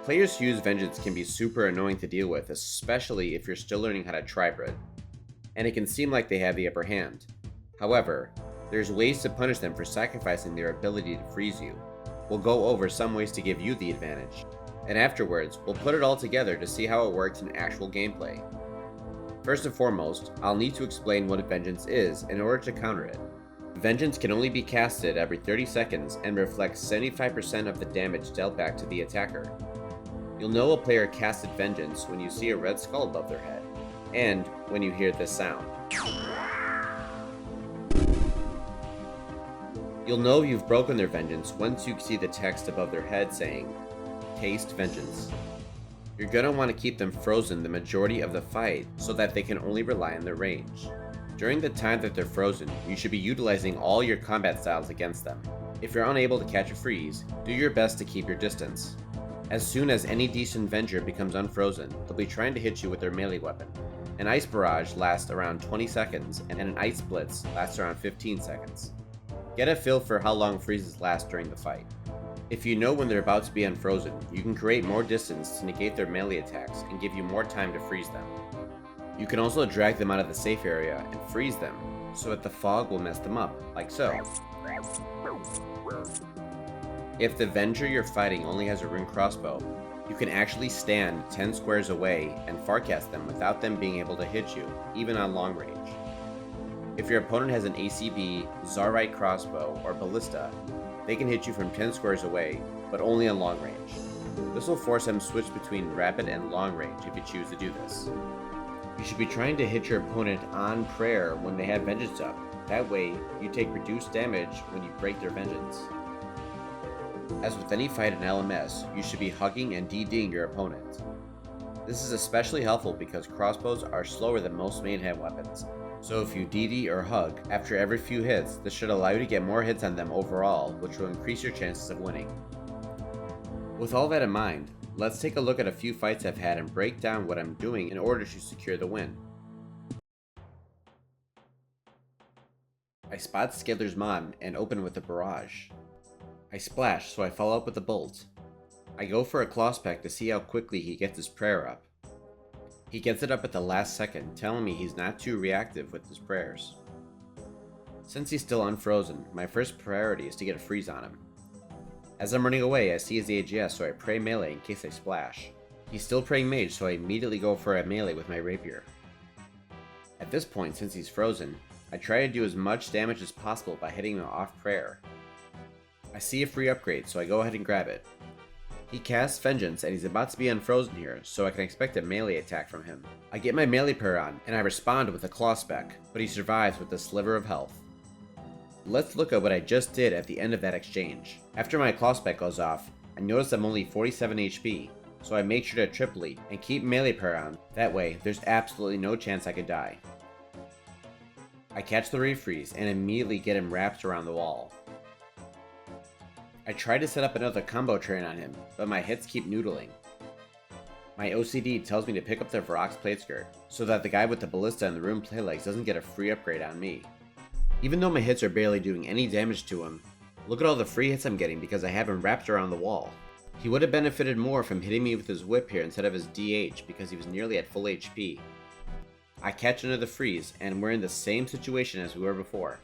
Players who use Vengeance can be super annoying to deal with, especially if you're still learning how to tribrid, and it can seem like they have the upper hand. However, there's ways to punish them for sacrificing their ability to freeze you. We'll go over some ways to give you the advantage, and afterwards, we'll put it all together to see how it works in actual gameplay. First and foremost, I'll need to explain what a Vengeance is in order to counter it. Vengeance can only be casted every 30 seconds and reflects 75% of the damage dealt back to the attacker. You'll know a player casted Vengeance when you see a red skull above their head, and when you hear this sound. You'll know you've broken their Vengeance once you see the text above their head saying, "Taste Vengeance." You're gonna want to keep them frozen the majority of the fight so that they can only rely on their range. During the time that they're frozen, you should be utilizing all your combat styles against them. If you're unable to catch a freeze, do your best to keep your distance. As soon as any decent Venger becomes unfrozen, they'll be trying to hit you with their melee weapon. An Ice Barrage lasts around 20 seconds, and an Ice Blitz lasts around 15 seconds. Get a feel for how long freezes last during the fight. If you know when they're about to be unfrozen, you can create more distance to negate their melee attacks and give you more time to freeze them. You can also drag them out of the safe area and freeze them, so that the fog will mess them up, like so. If the Venger you're fighting only has a rune crossbow, you can actually stand 10 squares away and farcast them without them being able to hit you, even on long range. If your opponent has an ACB, Zarite crossbow, or ballista, they can hit you from 10 squares away, but only on long range. This will force them to switch between rapid and long range if you choose to do this. You should be trying to hit your opponent on prayer when they have Vengeance up. That way, you take reduced damage when you break their Vengeance. As with any fight in LMS, you should be hugging and DDing your opponent. This is especially helpful because crossbows are slower than most main hand weapons, so if you DD or hug after every few hits, this should allow you to get more hits on them overall, which will increase your chances of winning. With all that in mind, let's take a look at a few fights I've had and break down what I'm doing in order to secure the win. I spot Skidler's Mon and open with a barrage. I splash, so I follow up with a bolt. I go for a claw spec to see how quickly he gets his prayer up. He gets it up at the last second, telling me he's not too reactive with his prayers. Since he's still unfrozen, my first priority is to get a freeze on him. As I'm running away, I see his AGS, so I pray melee in case I splash. He's still praying mage, so I immediately go for a melee with my rapier. At this point, since he's frozen, I try to do as much damage as possible by hitting him off prayer. I see a free upgrade, so I go ahead and grab it. He casts Vengeance and he's about to be unfrozen here, so I can expect a melee attack from him. I get my melee prayer on, and I respond with a claw spec, but he survives with a sliver of health. Let's look at what I just did at the end of that exchange. After my claw spec goes off, I notice I'm only 47 HP, so I make sure to triple eat and keep melee prayer on. That way, there's absolutely no chance I could die. I catch the Refreeze and immediately get him wrapped around the wall. I try to set up another combo train on him, but my hits keep noodling. My OCD tells me to pick up the Varrock's plate skirt, so that the guy with the ballista and the rune play legs doesn't get a free upgrade on me. Even though my hits are barely doing any damage to him, look at all the free hits I'm getting because I have him wrapped around the wall. He would have benefited more from hitting me with his whip here instead of his DH because he was nearly at full HP. I catch another freeze, and we're in the same situation as we were before.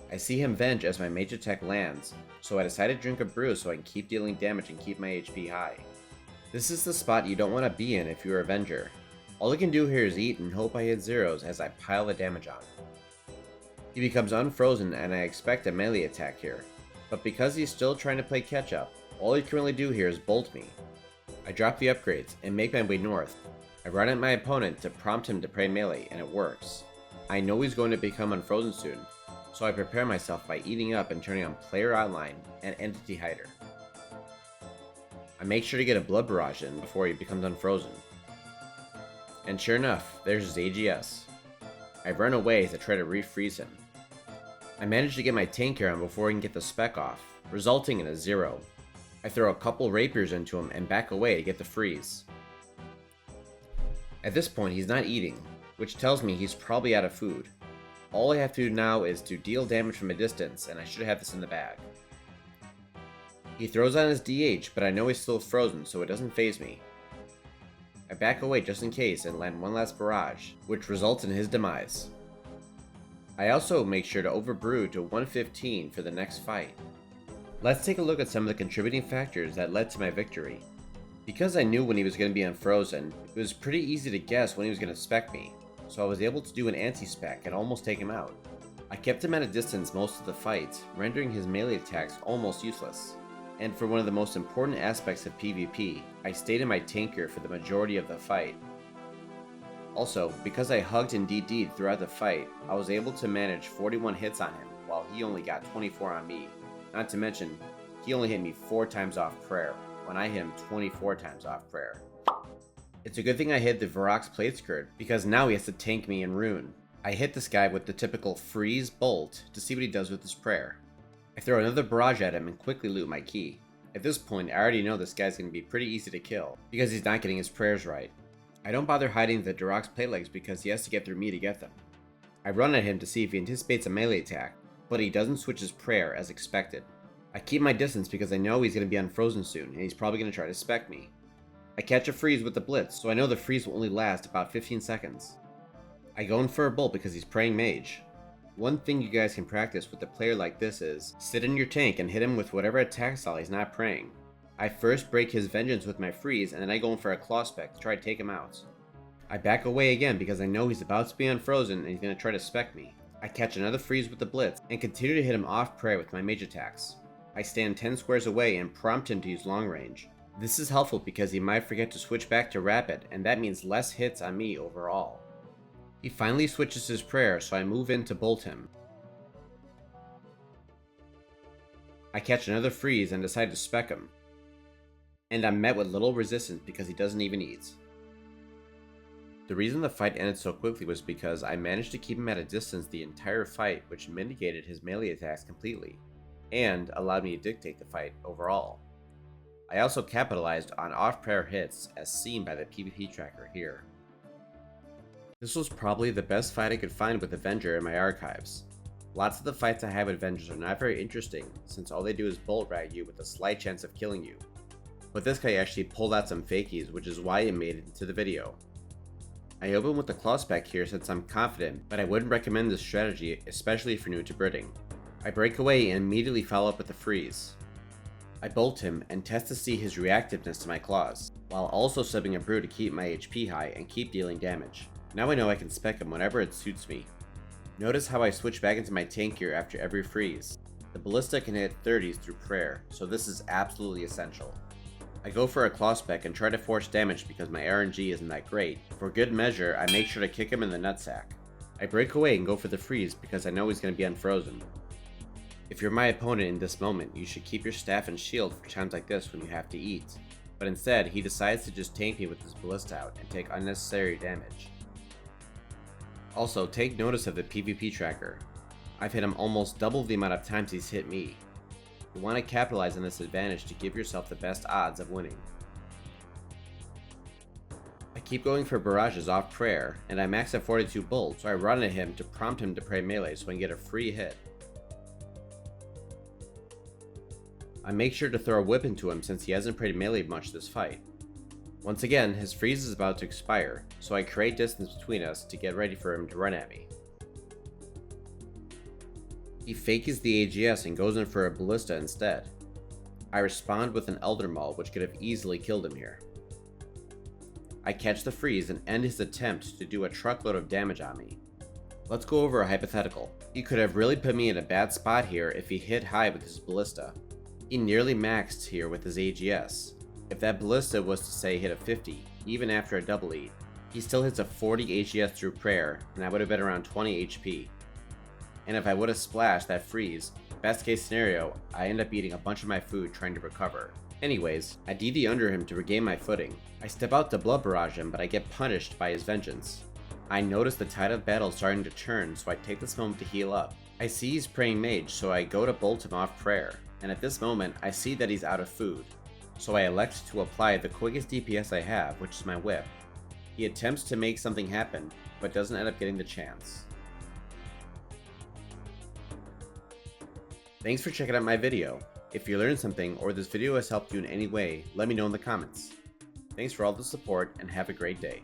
I see him venge as my mage attack lands, so I decide to drink a brew so I can keep dealing damage and keep my HP high. This is the spot you don't want to be in if you're a Venger. All I can do here is eat and hope I hit zeros as I pile the damage on. He becomes unfrozen and I expect a melee attack here, but because he's still trying to play catch up, all he can really do here is bolt me. I drop the upgrades and make my way north. I run at my opponent to prompt him to pray melee, and it works. I know he's going to become unfrozen soon, so I prepare myself by eating up and turning on Player Online and Entity Hider. I make sure to get a Blood Barrage in before he becomes unfrozen. And sure enough, there's his AGS. I run away to try to refreeze him. I manage to get my tanker on before he can get the spec off, resulting in a 0. I throw a couple rapiers into him and back away to get the freeze. At this point he's not eating, which tells me he's probably out of food. All I have to do now is to deal damage from a distance, and I should have this in the bag. He throws on his DH, but I know he's still frozen, so it doesn't faze me. I back away just in case and land one last barrage, which results in his demise. I also make sure to overbrew to 115 for the next fight. Let's take a look at some of the contributing factors that led to my victory. Because I knew when he was going to be unfrozen, it was pretty easy to guess when he was going to spec me, so I was able to do an anti-spec and almost take him out. I kept him at a distance most of the fight, rendering his melee attacks almost useless. And for one of the most important aspects of PvP, I stayed in my tanker for the majority of the fight. Also, because I hugged and DD'd throughout the fight, I was able to manage 41 hits on him, while he only got 24 on me. Not to mention, he only hit me 4 times off prayer, when I hit him 24 times off prayer. It's a good thing I hit the Varrock's plate skirt, because now he has to tank me in rune. I hit this guy with the typical freeze bolt to see what he does with his prayer. I throw another barrage at him and quickly loot my key. At this point, I already know this guy's going to be pretty easy to kill, because he's not getting his prayers right. I don't bother hiding the Varrock's plate legs because he has to get through me to get them. I run at him to see if he anticipates a melee attack, but he doesn't switch his prayer as expected. I keep my distance because I know he's going to be unfrozen soon, and he's probably going to try to spec me. I catch a freeze with the blitz, so I know the freeze will only last about 15 seconds. I go in for a bolt because he's praying mage. One thing you guys can practice with a player like this is, sit in your tank and hit him with whatever attack style he's not praying. I first break his vengeance with my freeze, and then I go in for a claw spec to try to take him out. I back away again because I know he's about to be unfrozen and he's going to try to spec me. I catch another freeze with the blitz, and continue to hit him off prayer with my mage attacks. I stand 10 squares away and prompt him to use long range. This is helpful because he might forget to switch back to rapid, and that means less hits on me overall. He finally switches his prayer, so I move in to bolt him. I catch another freeze and decide to spec him. And I'm met with little resistance because he doesn't even eat. The reason the fight ended so quickly was because I managed to keep him at a distance the entire fight, which mitigated his melee attacks completely, and allowed me to dictate the fight overall. I also capitalized on off-prayer hits as seen by the PvP tracker here. This was probably the best fight I could find with a Venger in my archives. Lots of the fights I have with Vengers are not very interesting, since all they do is bolt rag you with a slight chance of killing you. But this guy actually pulled out some fakies, which is why it made it into the video. I open with the claw spec here since I'm confident, but I wouldn't recommend this strategy, especially if you're new to Bridding. I break away and immediately follow up with the freeze. I bolt him and test to see his reactiveness to my claws, while also subbing a brew to keep my HP high and keep dealing damage. Now I know I can spec him whenever it suits me. Notice how I switch back into my tank here after every freeze. The ballista can hit 30s through prayer, so this is absolutely essential. I go for a claw spec and try to force damage because my RNG isn't that great. For good measure, I make sure to kick him in the nutsack. I break away and go for the freeze because I know he's going to be unfrozen. If you're my opponent in this moment, you should keep your staff and shield for times like this when you have to eat. But instead, he decides to just tank me with his ballista out and take unnecessary damage. Also, take notice of the PvP tracker. I've hit him almost double the amount of times he's hit me. You want to capitalize on this advantage to give yourself the best odds of winning. I keep going for barrages off prayer, and I max at 42 bolt, so I run at him to prompt him to pray melee so I can get a free hit. I make sure to throw a whip into him since he hasn't prayed melee much this fight. Once again, his freeze is about to expire, so I create distance between us to get ready for him to run at me. He fakes the AGS and goes in for a ballista instead. I respond with an Elder Maul, which could have easily killed him here. I catch the freeze and end his attempt to do a truckload of damage on me. Let's go over a hypothetical. He could have really put me in a bad spot here if he hit high with his ballista. He nearly maxed here with his AGS. If that ballista was to say hit a 50, even after a double eat, he still hits a 40 AGS through prayer, and I would have been around 20 HP. And if I would have splashed that freeze, best case scenario, I end up eating a bunch of my food trying to recover. Anyways, I DD under him to regain my footing. I step out to blood barrage him, but I get punished by his vengeance. I notice the tide of battle starting to turn, so I take this moment to heal up. I see he's praying mage, so I go to bolt him off prayer, and at this moment, I see that he's out of food. So I elect to apply the quickest DPS I have, which is my whip. He attempts to make something happen, but doesn't end up getting the chance. Thanks for checking out my video. If you learned something or this video has helped you in any way, let me know in the comments. Thanks for all the support and have a great day.